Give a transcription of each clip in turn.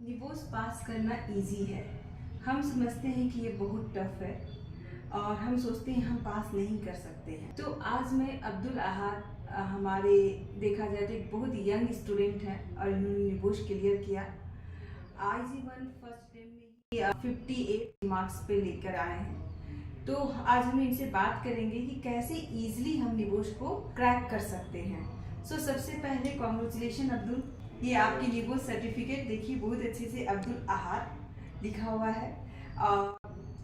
निबोस पास करना इजी है। हम समझते हैं कि ये बहुत टफ है और हम सोचते हैं हम पास नहीं कर सकते हैं। तो आज मैं अब्दुल अहाद हमारे देखा जाए तो एक बहुत यंग स्टूडेंट हैं और इन्होंने निबोस क्लियर किया। IG1 फर्स्ट टाइम में ही 58 मार्क्स पे लेकर आए हैं। तो आज हम इनसे बात करेंगे कि कैसे इजीली हम निबोस को क्रैक कर सकते हैं। सबसे पहले कॉन्ग्रेचुलेशन अब्दुल, ये आपकी निबोस सर्टिफिकेट देखिए, बहुत अच्छे से अब्दुल अहाद लिखा हुआ है।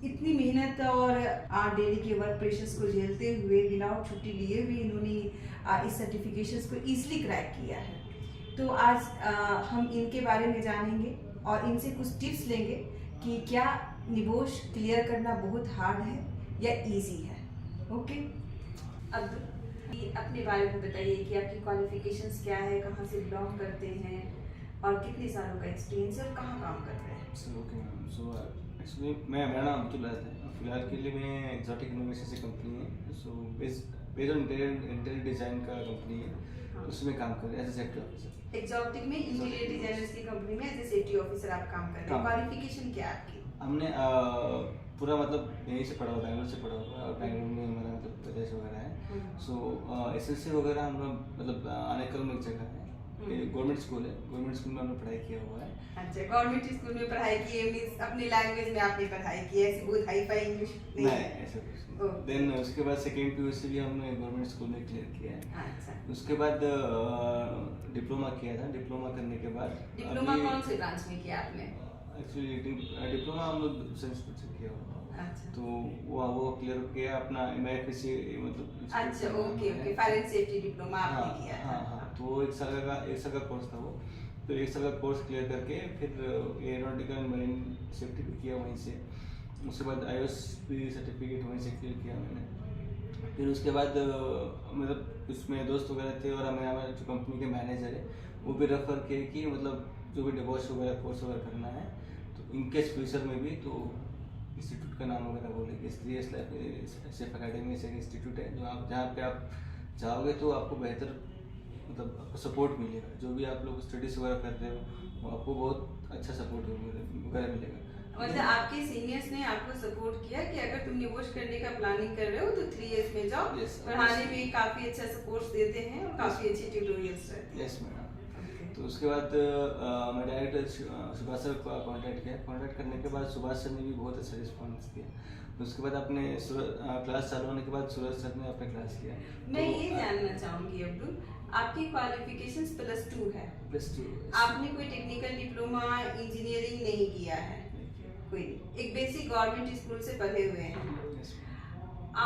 इतनी मेहनत और डेली के वर्क प्रेशर्स को झेलते हुए बिना छुट्टी लिए हुए इन्होंने इस सर्टिफिकेशंस को इजीली क्रैक किया है। तो आज हम इनके बारे में जानेंगे और इनसे कुछ टिप्स लेंगे कि क्या निबोस क्लियर करना बहुत हार्ड है या इजी है। ओके अब्दुल, अपने बारे में बताइए कि आपकी क्वालिफिकेशंस क्या है, कहाँ से बिलोंग करते हैं और कितने सालों का एक्सपीरियंस है और कहाँ काम कर रहे हैं। ओके मैम, सो एक्चुअली मेरा नाम अब्दुल अहाद है। फिलहाल के लिए मैं एक्जॉटिक इनोवेशन से कंपनी है, so based on interior design का कंपनी है, उसमें काम कर रहे हैं as a safety officer. Exotic में इंटीरियर डिजाइनर्स की कंपनी में एज ए सेफ्टी ऑफिसर आप काम कर रहे हैं। क्वालिफिकेशन क्या है आपकी? हमने पूरा मतलब यहीं से पढ़ा हुआ, बैंगलोर से पढ़ा हुआ है और बैंगलोर में हमारा मतलब प्रदेश वगैरह है। सो SSC वगैरह हम लोग मतलब आनेकल में एक जगह है, गवर्नमेंट स्कूल है, गवर्नमेंट स्कूल में हमने पढ़ाई किया हुआ है। अच्छा, गवर्नमेंट स्कूल में पढ़ाई की है, मींस अपनी लैंग्वेज में आपने पढ़ाई की है, ऐसी बहुत हाई फाई इंग्लिश नहीं है ऐसा कुछ नहीं। देन उसके बाद सेकेंड PUC भी हमने गवर्नमेंट स्कूल में क्लियर किया है। अच्छा, उसके बाद डिप्लोमा किया था। डिप्लोमा करने के बाद डिप्लोमा कौन से ब्रांच में किया आपने? एक्चुअली डिप्लोमा हम लोग संस्कृत से किया हुआ। अच्छा, तो वो क्लियर किया अपना MFC मतलब। अच्छा, okay okay, fire and safety diploma आपने किया था। हाँ, तो एक साल का कोर्स था वो। तो एक साल का कोर्स क्लियर करके फिर एयरोनॉटिकल एंड मरीन सेफ्टी भी किया वहीं से। उसके बाद IOSP सर्टिफिकेट वहीं से क्लियर किया मैंने। फिर उसके बाद मतलब उसमें दोस्त वगैरह थे और हमारा जो कंपनी के मैनेजर है वो भी रेफर किए कि मतलब जो भी डिवोर्स वगैरह कोर्स वगैरह करना है तो इनकेस फ्यूचर में भी तो इंस्टीट्यूट का नाम वगैरह बोलेंगे। STS सेफ अकेडमी से इंस्टीट्यूट है जहाँ पे आप जाओगे तो आपको बेहतर मतलब आपको सपोर्ट मिलेगा। जो भी आप लोग स्टडीज वगैरह करते हो वो आपको बहुत अच्छा सपोर्ट वगैरह मिलेगा। मतलब आपके सीनियर्स ने आपको सपोर्ट किया कि अगर तुम निबोस करने का प्लानिंग कर रहे हो तो 3 years में जाओ। पढ़ाने में काफी अच्छा सपोर्ट देते हैं और काफी अच्छे ट्यूटोरियल्स रहते हैं। Yes madam. तो उसके बाद मैं डायरेक्ट सुभाष सर को कॉन्टैक्ट करने के बाद सुभाष सर ने भी बहुत अच्छा रिस्पॉन्स किया। उसके बाद अपने क्लास चालू होने के बाद सूरज सर ने अपने क्लास किया। मैं ये जानना चाहूंगी अब्दुल, आपकी क्वालिफिकेशंस +2 है। +2। आपने कोई टेक्निकल डिप्लोमा इंजीनियरिंग नहीं किया है? कोई नहीं, एक बेसिक गवर्नमेंट स्कूल से पढ़े हुए हैं।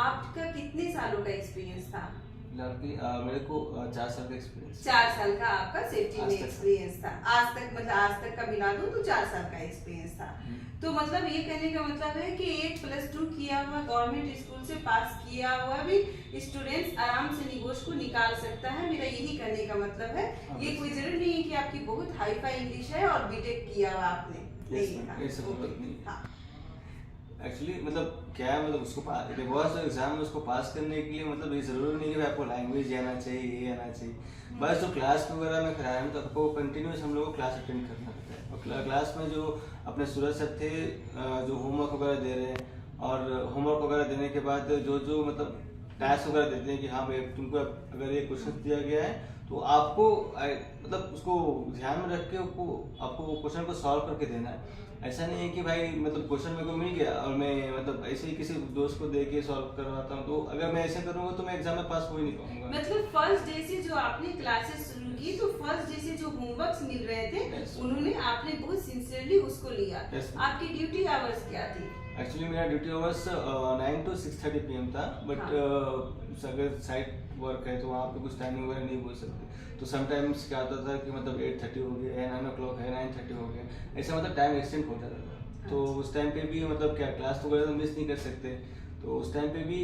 आपका कितने सालों का एक्सपीरियंस था? मेरे को 4 साल का एक्सपीरियंस। 4 साल का आपका सेफ्टी में एक्सपीरियंस था। आज तक का मिला दूं तो 4 साल का एक्सपीरियंस था। तो मतलब ये कहने का मतलब है कि एक +2 किया हुआ गवर्नमेंट स्कूल से पास किया हुआ भी स्टूडेंट्स आराम से निबोस को निकाल सकता है। मेरा यही कहने का मतलब है। ये कोई जरूरी नहीं है कि आपकी बहुत हाई फाई इंग्लिश है और BTech किया हुआ आपने एक्चुअली मतलब क्या है, मतलब उसको डिवोर्स एग्जाम में उसको पास करने के लिए मतलब ये जरूरी नहीं है कि आपको लैंग्वेज आना चाहिए, ये आना चाहिए। बस जो क्लास वगैरह में कराया है तो आपको कंटिन्यूस हम लोग को क्लास अटेंड करना होता है। और क्लास में जो अपने सूरज सर थे जो होमवर्क वगैरह दे रहे हैं और होमवर्क वगैरह देने के बाद जो मतलब टास्क वगैरह देते हैं कि हाँ भाई तुमको अगर ये क्वेश्चन दिया गया है तो आपको मतलब उसको ध्यान में रख के आपको वो क्वेश्चन को सॉल्व करके देना है। ऐसा नहीं है कि भाई मतलब क्वेश्चन मेरे को मिल गया और मैं मतलब ऐसे ही किसी दोस्त को दे के सॉल्व करवाता हूँ। तो अगर मैं ऐसे करूँगा तो मैं एग्जाम में पास हो ही नहीं पाऊंगा। मतलब फर्स्ट डे से जो आपने क्लासेस शुरू की तो फर्स्ट डे से जो होमवर्क्स मिल रहे थे उन्होंने आपने बहुत सिंसियरली उसको लिया। आपकी ड्यूटी आवर्स क्या थी? एक्चुअली मेरा ड्यूटी आवर्स 9 to 6:30 PM था। बट अगर साइट वर्क है तो वहाँ पे कुछ टाइमिंग वगैरह नहीं बोल सकते। तो समटाइम्स क्या होता था कि मतलब 8:30 हो गया है, 9 o'clock है, 9:30 हो गया, ऐसा मतलब टाइम एक्सटेंड हो जाता था। तो उस टाइम पे भी मतलब क्या क्लास वगैरह तो मिस नहीं कर सकते। तो उस टाइम पे भी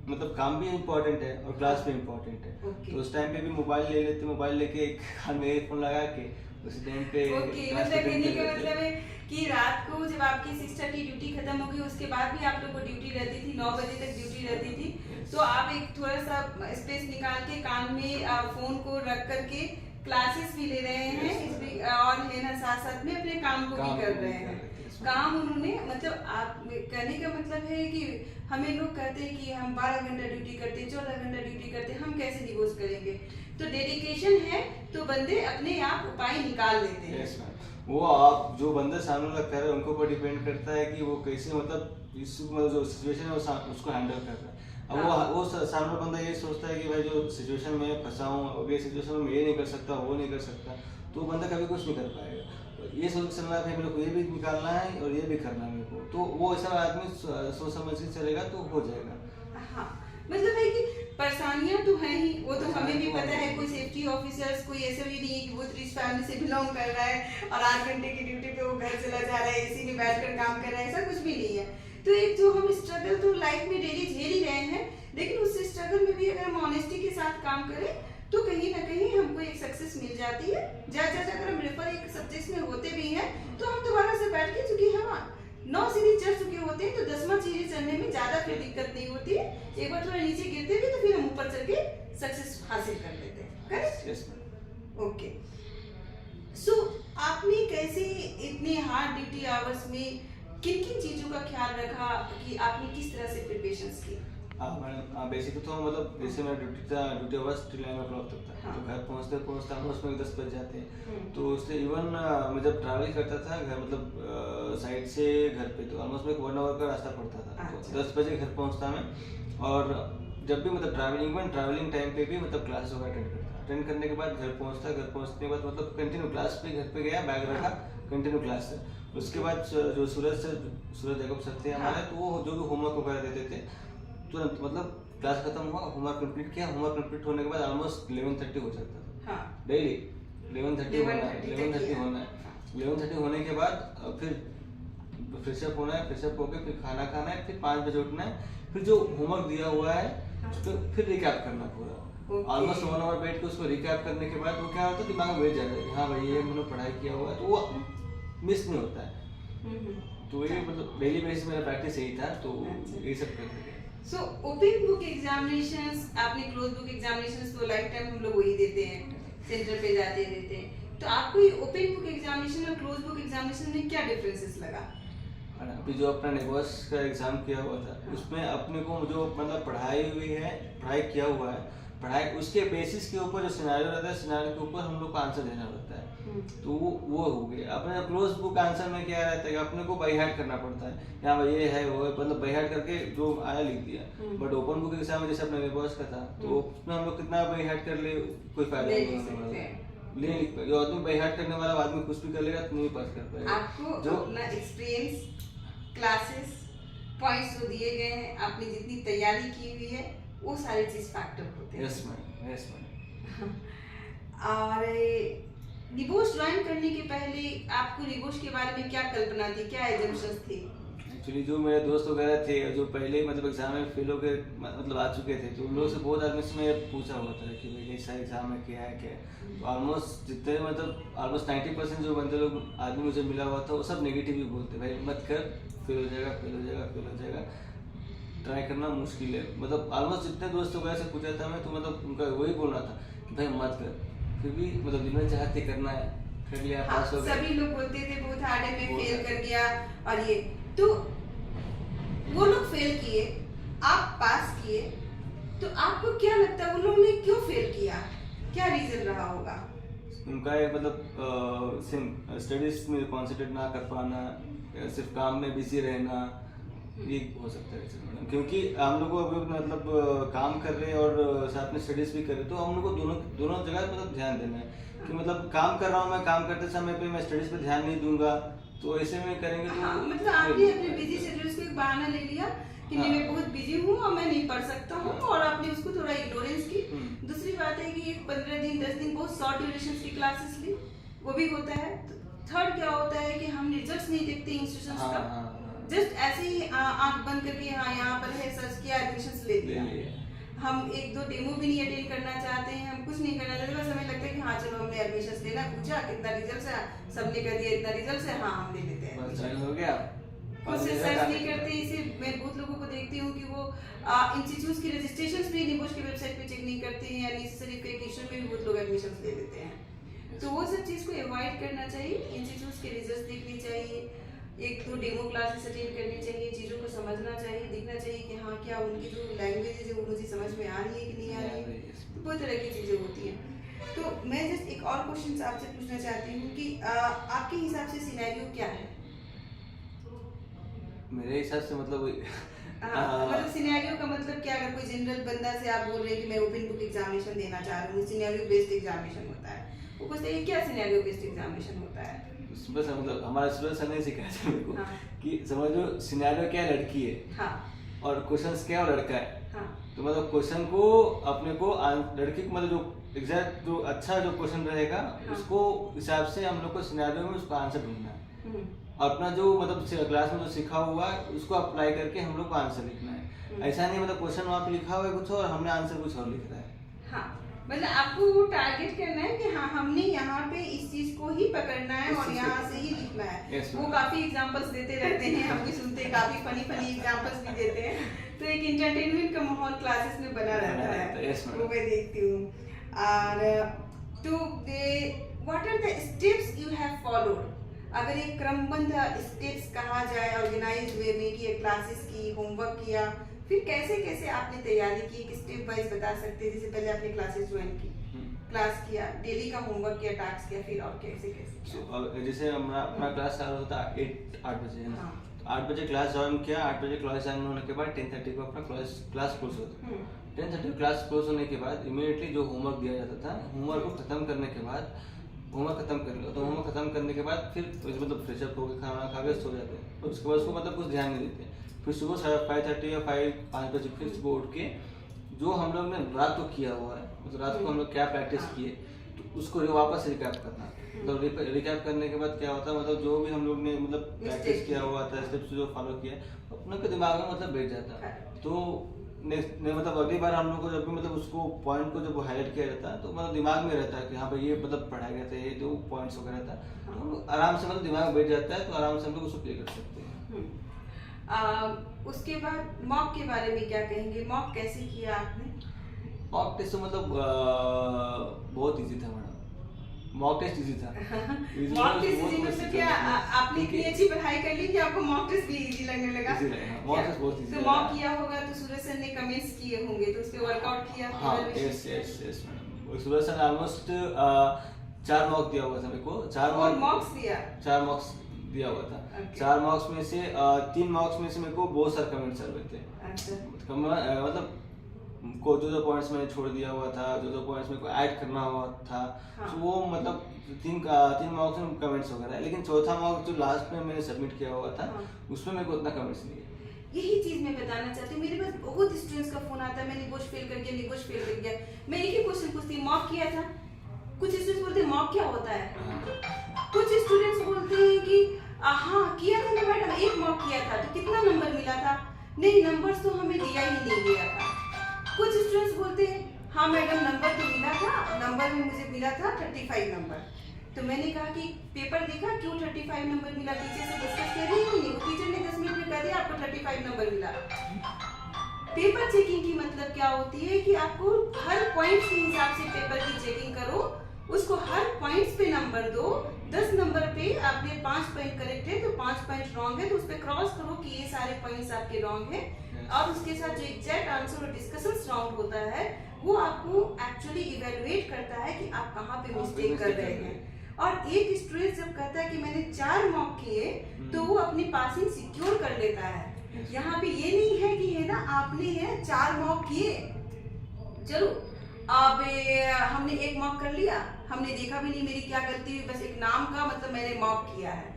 मतलब काम भी इम्पोर्टेंट है और क्लास भी इम्पोर्टेंट है। तो उस टाइम पे भी मोबाइल ले लेते, मोबाइल लेके एक कान में एयरफोन लगा के उसी टाइम पे मतलब कहने का मतलब है कि रात को जब आपकी 6:30 ड्यूटी खत्म होगी उसके बाद भी आप लोग को ड्यूटी रहती थी, 9 बजे तक ड्यूटी रहती थी। तो आप एक थोड़ा सा स्पेस निकाल के कान में फोन को रख करके क्लासेस भी ले रहे हैं और है ना साथ साथ में अपने काम को भी कर रहे हैं। काम उन्होंने मतलब आप कहने का मतलब है कि हमें लोग कहते हैं कि हम 12 घंटा ड्यूटी करते हैं, 14 घंटा ड्यूटी करते हैं, हम कैसे डिवोर्स करेंगे। तो डेडिकेशन है तो बंदे अपने आप उपाय निकाल लेते हैं। yes, वो आप जो बंदे सामने वाला कर रहे हैं उनको ऊपर डिपेंड करता है कि वो कैसे मतलब इस मतलब जो सिचुएशन है उसको हैंडल कर रहा है। अब वो सामने वाला बंदा ये सोचता है कि भाई जो सिचुएशन में फंसा हूँ, अब ये सिचुएशन में ये नहीं कर सकता, वो नहीं कर सकता, तो बंदा कभी कुछ नहीं कर पाएगा। ये सोच चलना है मेरे को, ये भी निकालना है और ये भी करना है मेरे को, तो वो ऐसा आदमी सोच समझ के चलेगा तो हो जाएगा। हाँ, मतलब है कि परेशानियां तो है ही, वो तो हमें भी पता है। कोई सेफ्टी ऑफिसर्स कोई ऐसा भी नहीं है कि वो रिच फैमिली से बिलोंग कर रहा है और 8 घंटे की ड्यूटी पे वो घर चला जा रहा है, एसी में बैठकर काम कर रहा है, ऐसा कुछ भी नहीं है। तो एक जो हम स्ट्रगल तो लाइफ में डेली झेल ही रहे हैं, लेकिन उस स्ट्रगल में भी अगर हम ऑनेस्टी के साथ काम करें तो कहीं ना कहीं हमको एक सक्सेस मिल जाती है। अगर हम रेफर एक सब्जेक्ट में होते भी हैं तो हम दोबारा से बैठ के, चूंकि हम 9 सीढ़ी चढ़ चुके होते हैं तो 10वां सीढ़ी चढ़ने में ज्यादा फिर दिक्कत नहीं होती है। एक बार थोड़ा नीचे गिरते भी तो फिर हम ऊपर चढ़ के सक्सेस हासिल कर लेते हैं। करेक्ट? ओके। सो आपने कैसे इतने हार्ड ड्यूटी आवर्स में किन किन चीजों का ख्याल रखा कि आपने किस तरह से प्रिपरेशंस की? हाँ मैडम, बेसिकली तो मतलब जैसे मेरा ड्यूटी आवर्स 9 o'clock तक था। हाँ। तो घर पहुँचते हम उसमें 10 बज जाते हैं। तो उससे इवन मैं जब ट्रैवल करता था घर मतलब साइड से घर पे, तो ऑलमोस्ट में 1 hour का रास्ता पड़ता था। तो 10 बजे घर पहुँचता मैं, और जब भी मतलब ट्रैवलिंग टाइम पे भी मतलब क्लासेस वगैरह अटेंड करने के बाद घर पहुँचने के बाद मतलब कंटिन्यू क्लास पे, घर पे गया, बैग रखा, कंटिन्यू क्लास से। उसके बाद जो सूरज जैकब सर थे हमारे, तो वो जो भी होमवर्क वगैरह देते थे तुरंत मतलब क्लास खत्म हुआ, होमवर्क कंप्लीट किया, होमवर्क कंप्लीट होने के बाद ऑलमोस्ट 11:30 हो जाता था। हाँ। डेली 11:30 होना है, 11:30 होने के बाद फिर फ्रेशअप होना है, फ्रेशअप होकर फिर खाना खाना है, फिर 5 बजे उठना है, फिर जो होमवर्क दिया हुआ है उसको फिर रिकैप करना पूरा। ऑलमोस्ट 1 hour बैठ के उसको रिकैप करने के बाद वो क्या होता है, दिमाग में बैठ जाता है कि हाँ भाई ये मैंने पढ़ाई किया हुआ है, तो वो मिस नहीं होता है। तो ये मतलब डेली बेसिस मेरा प्रैक्टिस यही था, तो ये सब करते थे। सो ओपन बुक एग्जामिनेशंस, आपने क्लोज बुक एग्जामिनेशंस तो लाइफ टाइम हम लोग वही देते हैं, सेंटर पे जाते देते हैं। तो आपको ये ओपन बुक एग्जामिनेशन और क्लोज बुक एग्जामिनेशन में क्या डिफरेंसेस लगा? अभी जो अपना नेगोस का एग्जाम किया हुआ था, उसमें अपने को जो मतलब पढ़ाई किया हुआ है, पढ़ाई उसके बेसिस के ऊपर जो सिनेरियो रहता है, सिनेरियो के ऊपर हम लोग को आंसर देना रहता है। तो वो हो गया। अपने क्लोज बुक आंसर में क्या रहता है कि अपने को बाई हार्ट करना पड़ता है, यहाँ भाई ये है वो है, मतलब बाई हार्ट करके जो आया लिख दिया। बट ओपन बुक एग्जाम में जैसे अपने नेगोस का था, तो उसमें हम लोग कितना बाई हार्ट कर ले, कोई फायदा नहीं होने वाला, नहीं लिख पाए। जो आदमी बाई हार्ट करने वाला आदमी कुछ भी कर लेगा तो नहीं पास कर पाएगा। आपको जो अपना एक्सपीरियंस, क्लासेस, पॉइंट्स जो दिए गए हैं, आपने जितनी तैयारी की हुई है, वो सारे चीज फैक्टर होते हैं। Yes ma'am. और डिवोर्स ज्वाइन करने के पहले आपको डिवोर्स के बारे में क्या कल्पना थी, क्या एजम्पशंस थी? एक्चुअली जो मेरे दोस्त वगैरह थे जो पहले मतलब एग्जाम में फेल होकर मतलब आ चुके थे, तो उन लोगों से बहुत आदमी से मैं पूछा हुआ था कि भाई ऐसा एग्जाम है क्या है। तो ऑलमोस्ट जितने मतलब ऑलमोस्ट 90% जो बंदे लोग आदमी मुझे मिला हुआ था, वो सब नेगेटिव ही बोलते, भाई मत कर, फेल हो जाएगा, ट्राई करना मुश्किल है। मतलब ऑलमोस्ट जितने दोस्त वगैरह से पूछा था मैं, तो मतलब उनका वही बोलना था कि भाई मत कर, फिर भी मतलब जिन्होंने चाहते करना है कर लिया, पास हो गया। सभी लोग बोलते थे बहुत हार्ड है, मैं फेल कर गया, और ये तो वो लोग फेल किए, आप पास किए, तो आपको क्या लगता है वो लोगों ने क्यों फेल किया, क्या रीजन रहा होगा? उनका एक मतलब स्टडीज में कॉन्सेंट्रेट ना कर पाना, सिर्फ काम में बिजी रहना, ये हो सकता है मैडम। क्योंकि हम लोग अभी मतलब काम कर रहे हैं और साथ में स्टडीज भी कर रहे हैं, तो हम लोग को दोनों जगह मतलब ध्यान देना है कि मतलब काम कर रहा हूँ मैं, काम करते समय पे मैं स्टडीज पे ध्यान नहीं दूंगा, तो ऐसे में करेंगे तो मतलब आपने अपने बिजी शेड्यूल्स को एक बहाना ले लिया कि नहीं मैं बहुत बिजी हूँ और मैं नहीं पढ़ सकता हूँ, और आपने उसको थोड़ा इग्नोरेंस की। दूसरी बात है कि 15 दिन 10 दिन बहुत शॉर्ट ड्यूरेशन की क्लासेस ली, वो भी होता है। थर्ड क्या होता है कि हम रिजल्ट्स नहीं देखते इंस्टीट्यूशंस का, जस्ट ऐसे ही आंख बंद करके हाँ यहाँ पर है सर्च किया, एडमिशंस ले लिया। हम 1-2 डेमो भी नहीं अटेंड करना चाहते हैं, हम कुछ नहीं करना चाहते, बस हमें लगता है कि हाँ चलो हमने एडमिशंस लेना, पूछा कितना रिजल्ट है, सबने कर दिया इतना रिजल्ट है, हाँ हम ले लेते हैं, बस हो गया। कुछ सर्च नहीं करते। इसे मैं बहुत लोगों को देखती हूँ कि वो इंस्टीट्यूट्स की रजिस्ट्रेशंस भी निबोश की वेबसाइट पे चेक नहीं करते हैं, या नेसेसरी वेकेशन में भी बहुत लोग एडमिशंस ले लेते हैं। तो वो सब चीज़ को अवॉइड करना चाहिए। इंस्टीट्यूट के रिजल्ट देखने चाहिए, एक तो डेमो क्लासेस अटेंड करनी चाहिए, चीज़ों को समझना चाहिए, देखना चाहिए कि हाँ क्या उनकी जो लैंग्वेज है वो मुझे समझ में आ रही है कि नहीं आ रही है। तो बहुत तरह की चीज़ें होती हैं। तो मैं जस्ट एक और क्वेश्चन आपसे पूछना चाहती हूँ कि आपके हिसाब से सिनेरियो क्या है? मेरे हिसाब से मतलब मतलब सिनेरियो का मतलब क्या? अगर कोई जनरल बंदा से आप बोल रहे हैं कि मैं ओपन बुक एग्जामिनेशन देना चाह रहा हूँ, सिनेरियो बेस्ड एग्जामिनेशन होता है, वो पूछते हैं क्या सिनेरियो बेस्ड एग्जामिनेशन होता है? सुबह से मतलब हमारा सुबह से नहीं सिखाया था मेरे को हाँ। कि समझो सिनेरियो क्या है, लड़की है। हाँ। और क्वेश्चंस क्या है, और लड़का है। हाँ। तो मतलब क्वेश्चन को अपने को लड़की को मतलब जो एग्जैक्ट जो अच्छा जो क्वेश्चन रहेगा, हाँ। उसको हिसाब से हम लोग को सिनेरियो में उसका आंसर ढूंढना है। और अपना जो मतलब क्लास में जो सीखा हुआ है उसको अप्लाई करके हम लोग को आंसर लिखना है। ऐसा नहीं मतलब क्वेश्चन वहाँ पे लिखा हुआ है कुछ और हमने आंसर कुछ और लिख रहा है। हाँ, मतलब आपको वो टारगेट करना है कि हाँ हमने यहाँ पे इस चीज को ही पकड़ना है और यहाँ से ही लिखना है। Yes, वो काफी एग्जांपल्स देते रहते हैं, हम भी सुनते हैं, काफी फनी एग्जांपल्स भी देते हैं, तो एक एंटरटेनमेंट का माहौल क्लासेस में बना रहता है। Yes, वो मैं देखती हूँ। और तो what are the steps you have followed? अगर एक क्रमबद्ध स्टेप्स कहा जाए ऑर्गेनाइज्ड वे में कि क्लासेस की, होमवर्क किया, फिर कैसे कैसे आपने तैयारी की, एक स्टेप वाइज बता सकते हैं? जैसे पहले आपने क्लासेस ज्वाइन की, क्लास किया, डेली का होमवर्क किया, टास्क किया, फिर और कैसे कैसे? जैसे अपना क्लास चालू होता है 8 बजे है ना। हाँ। 8 बजे क्लास ज्वाइन किया, 8 बजे क्लास ज्वाइन होने के बाद 10:30 को अपना क्लास क्लोज होता है। 10:30 क्लास क्लोज होने के बाद इमीडिएटली जो होमवर्क दिया जाता था, होमवर्क को खत्म करने के बाद होमवर्क खत्म कर लो, तो होमवर्क खत्म करने के बाद फिर मतलब फ्रेशअप होकर खाना खा के सो जाते हैं। और उसके बाद उसको मतलब कुछ ध्यान नहीं देते। फिर सुबह 5:30 या 5 बजे फिर सुबह उठ के जो हम लोग ने रात को किया हुआ है, मतलब रात को हम लोग क्या प्रैक्टिस किए, तो उसको वापस रिकैप करना। तो रिकैप करने के बाद क्या होता है, मतलब जो भी हम लोग ने मतलब प्रैक्टिस किया हुआ था, स्टेप्स जो फॉलो किया, अपने के दिमाग में मतलब बैठ जाता है। तो नेक्स्ट मतलब अगली बार हम लोग को जब भी मतलब उसको पॉइंट को जब हाईलाइट किया जाता है तो मतलब दिमाग में रहता है कि हाँ भाई ये मतलब पढ़ाया गया था, ये जो पॉइंट्स वगैरह था, तो आराम से मतलब दिमाग में बैठ जाता है, तो आराम से हम लोग उसको क्लियर कर सकते हैं। उसके बाद मॉक के बारे में क्या कहेंगे? मॉक कैसे किया आपने? मॉक टेस्ट तो मतलब बहुत इजी था मैडम। मॉक टेस्ट इजी था। मॉक टेस्ट इजी मतलब क्या आपने इतनी अच्छी पढ़ाई कर ली कि आपको मॉक टेस्ट भी इजी लगने लगा? इजी लगा, मॉक टेस्ट बहुत इजी। तो मॉक किया होगा तो सूरज सर ने कमेंट्स किए होंगे, तो उस पे वर्कआउट किया? हाँ, यस मैडम। सूरज सर ने ऑलमोस्ट 4 मॉक दिया हुआ था मेरे को। 4 मॉक्स दिया? 4 मॉक्स दिया हुआ था। 4 मॉक्स में से 3 मॉक्स में से मेरे को बहुत सारे कमेंट्स आ रहे थे। अच्छा। मतलब को जो पॉइंट्स मैंने छोड़ दिया हुआ था, जो पॉइंट्स मेरे को ऐड करना हुआ था, तो वो मतलब 3 मॉक्स में कमेंट्स वगैरह है। लेकिन चौथा मॉक जो लास्ट में मैंने सबमिट किया हुआ था, उसमें मेरे को उतना कमेंट्स नहीं है। यही चीज मैं बताना चाहती हूँ। मेरे पास बहुत स्टूडेंट्स का फोन आता है, मैंने निगोश फेल कर गया। मैं एक ही क्वेश्चन पूछती हूँ, मॉक किया था? कुछ स्टूडेंट्स बोलते हैं मॉक क्या होता है, कुछ स्टूडेंट्स बोलते हैं कि हाँ किया था ना मैडम, 1 मॉक किया था, तो कितना नंबर मिला था? नहीं, नंबर्स तो हमें दिया ही नहीं गया था। कुछ स्टूडेंट्स बोलते हैं हाँ मैडम नंबर तो मिला था, नंबर में मुझे मिला था 35 नंबर। तो मैंने कहा कि पेपर देखा क्यों 35 नंबर मिला? टीचर से डिस्कस कर रही नहीं, वो टीचर ने 10 मिनट में कह दिया आपको 35 नंबर मिला। पेपर चेकिंग की मतलब क्या होती है कि आपको हर पॉइंट्स के हिसाब से पेपर की चेकिंग करो, उसको हर पॉइंट्स पे नंबर दो। 10 नंबर पे आपने 5 पॉइंट करेक्ट है तो 5 पॉइंट रॉन्ग है, तो उस पे क्रॉस करो कि ये सारे पॉइंट्स आपके रॉन्ग है, और उसके साथ जो एग्जैक्ट आंसर और डिस्कशन राउंड होता है वो आपको एक्चुअली इवेलुएट करता है कि आप कहाँ पे मिस्टेक कर रहे हैं। और एक स्टूडेंट जब कहता है कि मैंने 4 मॉक किए, तो वो अपनी पासिंग सिक्योर कर लेता है। यहाँ पे ये नहीं है कि है ना आपने 4 मॉक किए, चलो अब हमने 1 मॉक कर लिया, हमने देखा भी नहीं मेरी क्या गलती हुई, बस एक नाम का मतलब मैंने मॉक किया है।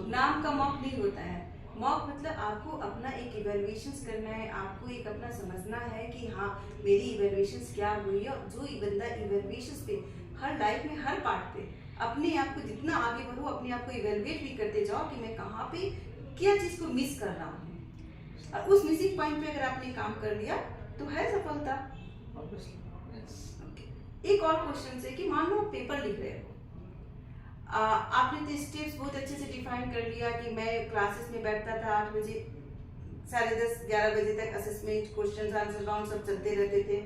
नाम का मॉक नहीं होता है। मॉक मतलब आपको अपना एक इवैल्यूएशन करना है, आपको एक अपना समझना है कि हाँ मेरी इवैल्यूएशन क्या हुई है। जो बंदा इवैल्यूएशन पे हर लाइफ में हर पार्ट पे अपने आप को जितना आगे बढ़ो, अपने आप को इवैल्यूएट भी करते जाओ कि मैं कहाँ पे क्या चीज को मिस कर रहा हूँ, और उस मिसिंग पॉइंट पे अगर आपने काम कर लिया तो है सफलता। एक और क्वेश्चन है कि मान लो आप पेपर लिख रहे हो, आपने तो स्टेप्स बहुत अच्छे से डिफाइन कर लिया कि मैं क्लासेस में बैठता था 8 बजे, 10:30-11 बजे तक असेसमेंट, क्वेश्चन आंसर राउंड सब चलते रहते थे,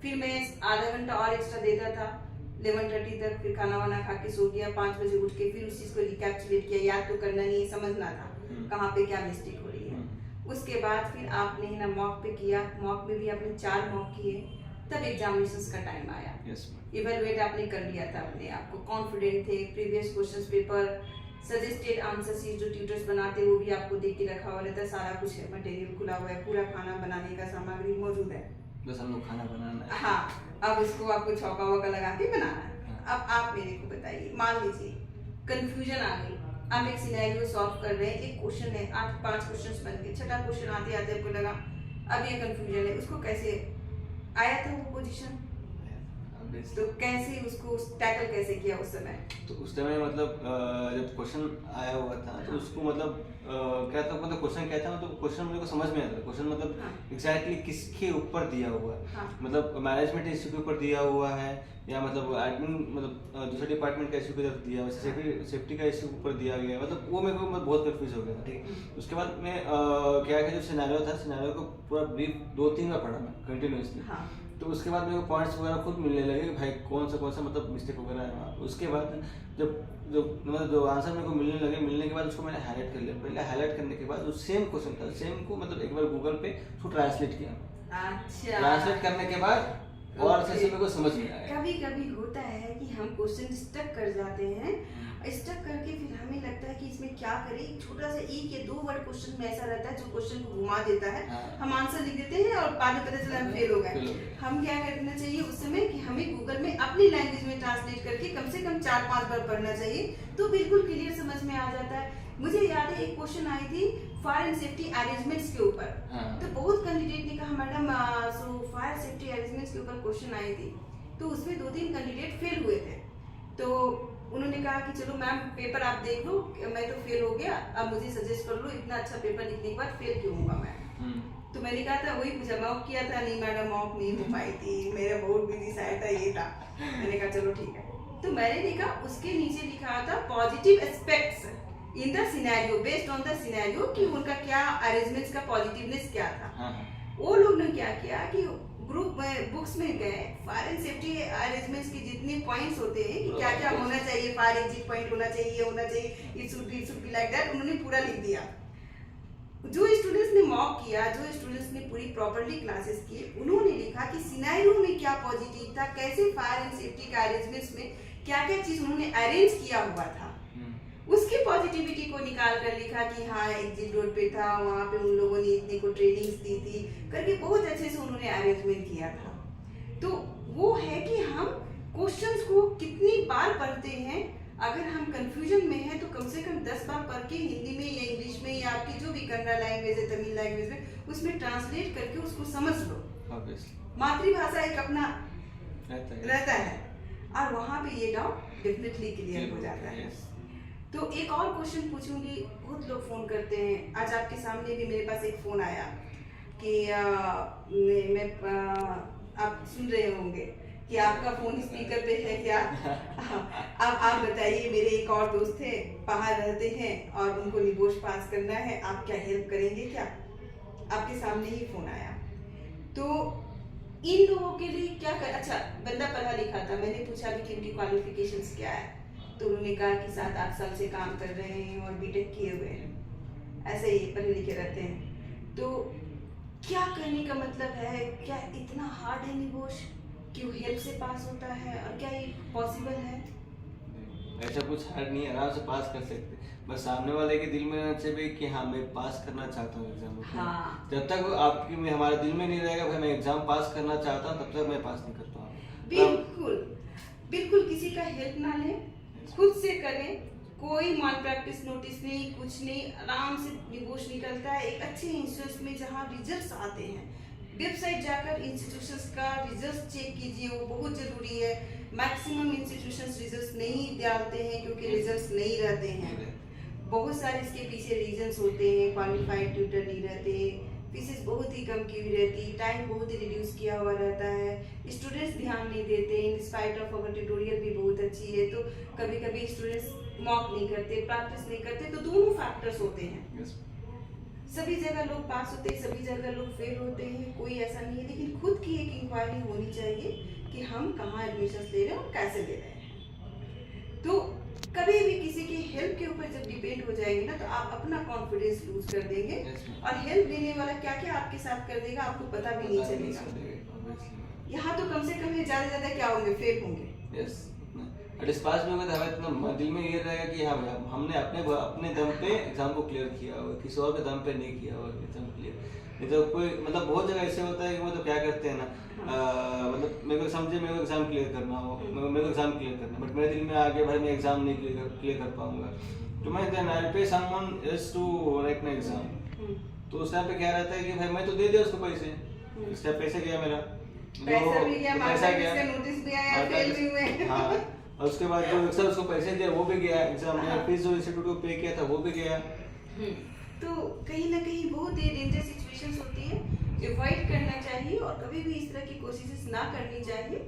फिर मैं आधा घंटा और एक्स्ट्रा देता था, 11:30 तक, फिर खाना वाना खा के सो गया, 5 बजे उठ के फिर उस चीज़ को रिकैप्चुलेट किया, याद तो करना नहीं है, समझना था कहाँ पे क्या मिस्टेक हो रही है। उसके बाद फिर आपने ना मॉक पे किया, मॉक में भी आपने 4 मॉक किए, तब एग्जामिनेशंस का टाइम आया। इवेलुएट आपने कर लिया था अपने आप को, कॉन्फिडेंट थे, previous questions paper, suggested answer sheet जो ट्यूटर्स बनाते हैं वो भी आपको देख के रखा हुआ रहता है, सारा कुछ है, मटेरियल खुला हुआ है, पूरा खाना बनाने का सामग्री मौजूद है, बस हम लोग खाना बनाना है। हाँ, अब इसको आपको छौका वौका लगा के बनाना है। अब आप मेरे को बताइए, मान लीजिए कंफ्यूजन आ गई, आप एक सिनेरियो सॉल्व कर रहे हैं, एक क्वेश्चन है, 5 क्वेश्चंस बन गए, छठा क्वेश्चन आते आते आपको लगा अब ये कंफ्यूजन है, उसको कैसे आया था वो पोजीशन, तो कैसे उसको टैकल कैसे किया उस समय? तो उस समय मतलब जब क्वेश्चन आया हुआ था तो उसको मतलब क्या था, मतलब क्वेश्चन क्या था, मतलब क्वेश्चन मेरे को समझ में आता था, क्वेश्चन मतलब एग्जैक्टली किसके ऊपर दिया हुआ है, मतलब मैनेजमेंट इश्यू के ऊपर दिया हुआ है या मतलब एडमिन मतलब दूसरे डिपार्टमेंट का इश्यू की तरफ दिया, वैसे सेफ्टी का इश्यू ऊपर दिया गया, मतलब वो मेरे को बहुत कंफ्यूज हो गया था। ठीक है, उसके बाद मैं क्या जो सिनेरियो था, सिनेरियो को पूरा ब्रीफ 2-3 बार पढ़ा मैं कंटिन्यूअसली। तो उसके बाद मेरे को पॉइंट्स वगैरह खुद मिलने लगे भाई कौन सा मतलब मिस्टेक वगैरह है वहाँ। उसके बाद जो आंसर मेरे को मिलने के बाद उसको मैंने हाईलाइट कर लिया। पहले हाईलाइट करने के बाद जो सेम क्वेश्चन था, सेम को मतलब एक बार गूगल पे उसको ट्रांसलेट किया। अच्छा, ट्रांसलेट करने के बाद और अच्छे से मेरे को समझ में आया। कभी कभी होता है कि हम क्वेश्चन स्टक कर जाते हैं, स्टक करके फिर हमें लगता है कि इसमें क्या करें, एक छोटा सा 1 या 2 वर्ड क्वेश्चन में ऐसा रहता है जो क्वेश्चन को घुमा देता है। हम आंसर लिख देते हैं और बाद में पता चला हम फेल हो गए। हम क्या करना चाहिए उस समय कि हमें गूगल में अपनी लैंग्वेज में ट्रांसलेट करके कम से कम 4-5 बार पढ़ना चाहिए, तो बिल्कुल क्लियर समझ में आ जाता है। मुझे याद है एक क्वेश्चन आई थी फायर एंड सेफ्टी अरेंजमेंट्स के ऊपर, तो बहुत कैंडिडेट ने कहा madam so fire safety arrangements के ऊपर क्वेश्चन आई थी, तो उसमें 2-3 कैंडिडेट फेल हुए थे। तो उन्होंने कहा कि चलो मैम पेपर आप देख लो, मैं तो फेल हो गया, अब मुझे सजेस्ट कर लो, इतना अच्छा पेपर लिखने के बाद फेल क्यों होगा मैं। तो मैंने कहा था, वही पूछा मॉक किया था, नहीं मैडम मॉक नहीं हो पाई थी, मेरा बहुत बिजी साइड था, ये था। मैंने कहा चलो ठीक है, तो मैंने देखा उसके नीचे लिखा था positive aspects in the scenario based on the scenario, कि उनका क्या अरेंजमेंट्स का पॉजिटिवनेस क्या था। वो लोग ने क्या किया कि ग्रुप में बुक्स में गए, फायर एंड सेफ्टी अरेंजमेंट्स के जितने पॉइंट्स होते हैं कि क्या क्या होना चाहिए, फायर एग्जिट पॉइंट होना चाहिए, it should be like that, उन्होंने पूरा लिख दिया। जो स्टूडेंट्स ने मॉक किया, जो स्टूडेंट्स ने पूरी प्रॉपर्ली क्लासेस की, उन्होंने लिखा कि सिनेरियो में क्या पॉजिटिव था, कैसे फायर एंड सेफ्टी का अरेंजमेंट्स में क्या क्या चीज उन्होंने अरेंज किया हुआ था, उसकी पॉजिटिविटी को निकाल कर लिखा कि हाँ एग्जिट रोड पे था, वहाँ पे उन लोगों ने इतने को ट्रेनिंग्स दी थी करके बहुत अच्छे से उन्होंने अरेंजमेंट किया था। तो वो है कि हम क्वेश्चंस को कितनी बार पढ़ते हैं, अगर हम कंफ्यूजन में हैं तो कम से कम 10 बार पढ़ के हिंदी में या इंग्लिश में या आपकी जो भी कन्नड़ लैंग्वेज है, तमिल लैंग्वेज में, उसमें ट्रांसलेट करके उसको समझ लो। मातृभाषा एक अपना रहता है और वहाँ पे ये डाउट डेफिनेटली क्लियर हो जाता है। तो एक और क्वेश्चन पूछूंगी, बहुत लोग फोन करते हैं, आज आपके सामने भी मेरे पास एक फोन आया कि आप सुन रहे होंगे कि आपका फोन स्पीकर पे है क्या। अब आप बताइए, मेरे एक और दोस्त थे, बाहर रहते हैं और उनको निबोश पास करना है, आप क्या हेल्प करेंगे क्या? आपके सामने ही फोन आया। तो इन लोगों के लिए क्या अच्छा, बंदा पढ़ा लिखा था, मैंने पूछा कि इनकी क्वालिफिकेशंस क्या है, तो उन्होंने कहा कि 7-8 साल से काम कर रहे हैं और बीटेक किए हुए हैं, ऐसे ही पढ़े लिखे रहते हैं। तो क्या कहने का मतलब है, क्या इतना हार्ड है निबोश कि वो हेल्प से पास होता है, और क्या ये पॉसिबल है? ऐसा कुछ हार्ड नहीं है, आराम से पास कर सकते, बस सामने वाले के दिल में रहना चाहिए कि हाँ मैं पास करना चाहता हूँ एग्जाम। हाँ। जब तक आपकी में हमारे दिल में नहीं रहेगा भाई मैं एग्जाम पास करना चाहता हूँ, तब तक मैं पास नहीं कर पाऊंगा। बिल्कुल किसी का हेल्प ना लें, खुद से करें, कोई माल प्रैक्टिस नोटिस नहीं, कुछ नहीं, आराम से निबोश निकलता है एक अच्छे इंस्टीट्यूट में जहाँ रिजल्ट्स आते हैं। वेबसाइट जाकर इंस्टीट्यूशंस का रिजल्ट चेक कीजिए, वो बहुत जरूरी है। मैक्सिमम इंस्टीट्यूशंस रिजल्ट्स नहीं डालते हैं क्योंकि रिजल्ट्स नहीं रहते हैं, बहुत सारे इसके पीछे रीजंस होते हैं, क्वालिफाइड ट्यूटर नहीं रहते, फीसेस बहुत ही कम की हुई रहती, टाइम बहुत ही रिड्यूस किया हुआ रहता है, स्टूडेंट्स ध्यान नहीं देते, in spite of our tutorial भी बहुत अच्छी है, तो कभी कभी स्टूडेंट्स मॉक नहीं करते, प्रैक्टिस नहीं करते, तो दोनों फैक्टर्स होते हैं। सभी जगह लोग पास होते हैं, सभी जगह लोग फेल होते हैं, कोई ऐसा नहीं है, लेकिन खुद की एक इंक्वायरी होनी चाहिए कि कि हम कहाँ एडमिशन ले रहे हैं और कैसे ले रहे हैं। तो कभी भी किसी की हेल्प के ऊपर जब डिपेंड हो जाएंगे ना, तो आप अपना कॉन्फिडेंस लूज कर देंगे और हेल्प देने वाला क्या क्या आपके साथ कर देगा आपको पता भी नहीं चलेगा। यहाँ तो कम से कम ज्यादा क्या होंगे, फेल होंगे। यस, और इस पास में होगा तो हमें इतना दिल में ये रहेगा कि हाँ भैया हमने अपने दम पे एग्जाम को क्लियर किया होगा, किसी और के दम पे नहीं किया होगा एग्जाम क्लियर। नहीं तो कोई मतलब बहुत जगह ऐसे होता है कि मतलब क्या करते हैं ना, मतलब मेरे को समझे मेरे को एग्जाम क्लियर करना हो, मेरे को एग्जाम क्लियर करना, बट मेरे दिल में आ गया भाई मैं एग्जाम नहीं क्लियर कर पाऊंगा, तो मैं then I pay someone else to write my exam. तो उस टाइम पे क्या रहता है कि भाई मैं तो दे दिया उसको पैसे, इसका पैसे गया मेरा, पैसा भी गया, पैसा गया, नोटिस भी आया, फेल भी हुए। हाँ, और उसके बाद जो सर उसको पैसे दिया वो भी गया, एग्जाम में फीस जो इंस्टीट्यूट को पे किया था वो भी गया। तो कहीं ना कहीं बहुत ही डेंजर सिचुएशंस होती है, अवॉइड करना चाहिए और कभी भी इस तरह की कोशिशें ना करनी चाहिए।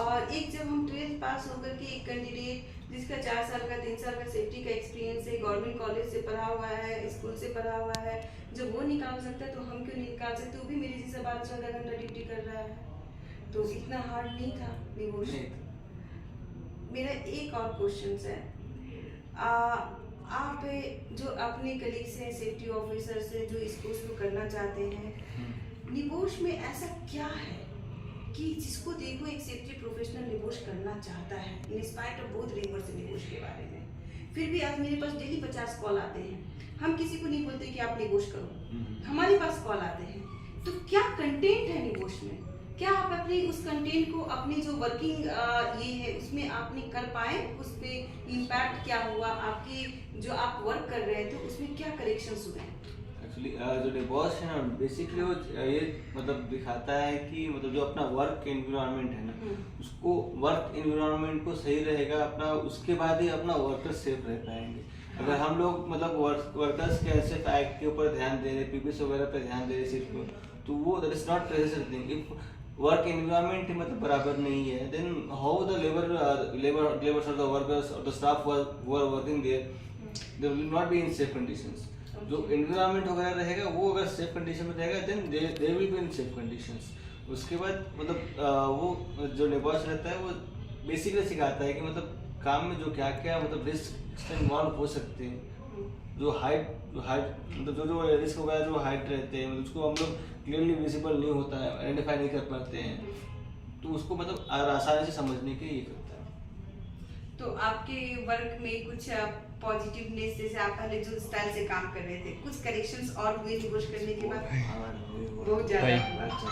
और एक जब हम 12th पास होकर के एक कैंडिडेट जिसका 4 साल का 3 साल का सेफ्टी का एक्सपीरियंस है, गवर्नमेंट कॉलेज से पढ़ा हुआ है, स्कूल से पढ़ा हुआ है, जब वो निकाल सकता है तो हम क्यों नहीं निकाल सकते? वो भी मेरे जैसा 12-14 घंटा ड्यूटी कर रहा है, तो इतना हार्ड नहीं था निगोशिएट। मेरा एक और क्वेश्चन है, आप जो अपने कलीग्स हैं, सेफ्टी ऑफिसर से जो इस कोर्स को करना चाहते हैं, निबोश में ऐसा क्या है कि जिसको देखो एक सेफ्टी प्रोफेशनल निबोश करना चाहता है, इन स्पाइट ऑफ बहुत रिमर्स निबोश के बारे में, फिर भी आज मेरे पास डेली 50 कॉल आते हैं। हम किसी को नहीं बोलते कि आप निबोश करो, हमारे पास कॉल आते हैं। तो क्या कंटेंट है निबोश में? क्या आप अपने उस कंटेंट को अपनी जो वर्किंग ये है उसमें आपने कर पाए? उस पे इम्पैक्ट क्या हुआ? आपकी जो आप वर्क कर रहे थे उसमें क्या करेक्शंस हुए? एक्चुअली जो डिबॉस है ना, बेसिकली वो ये मतलब दिखाता है कि मतलब जो अपना वर्क एनवायरनमेंट है ना, उसको वर्क एनवायरनमेंट को सही रहेगा अपना, उसके बाद ही अपना वर्कर्स सेफ रह पाएंगे। अगर हम लोग मतलब वर्कर्स के ऐसे एक्ट के ऊपर ध्यान दे रहे, पीपीएस वगैरह पे ध्यान दे रहे सिर्फ, तो वो that is not thing. If work environment मतलब बराबर नहीं है, देन हाउ द लेबर्स और द वर्कर्स और the staff who are working there, they will not be in safe conditions. जो एनवायरनमेंट वगैरह रहेगा वो अगर सेफ कंडीशन में रहेगा then they will be in safe conditions. उसके बाद मतलब वो जो लेबर्स रहता है वो बेसिकली सिखाता है कि मतलब काम में जो क्या क्या मतलब रिस्क इन्वॉल्व हो सकते हैं, जो हाइट मतलब जो रिस्क वगैरह जो हाइट रहते हैं मतलब उसको हम लोग क्लियरली विजिबल नहीं होता है, आइडेंटिफाई नहीं कर पाते हैं, तो उसको मतलब आसानी से समझने के ये करता है। तो आपके वर्क में कुछ पॉजिटिवनेस, जैसे आप पहले जो स्टाइल से काम कर रहे थे, कुछ करेक्शंस और हुए निबोश करने के बाद? बहुत बहुत ज्यादा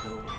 हुआ।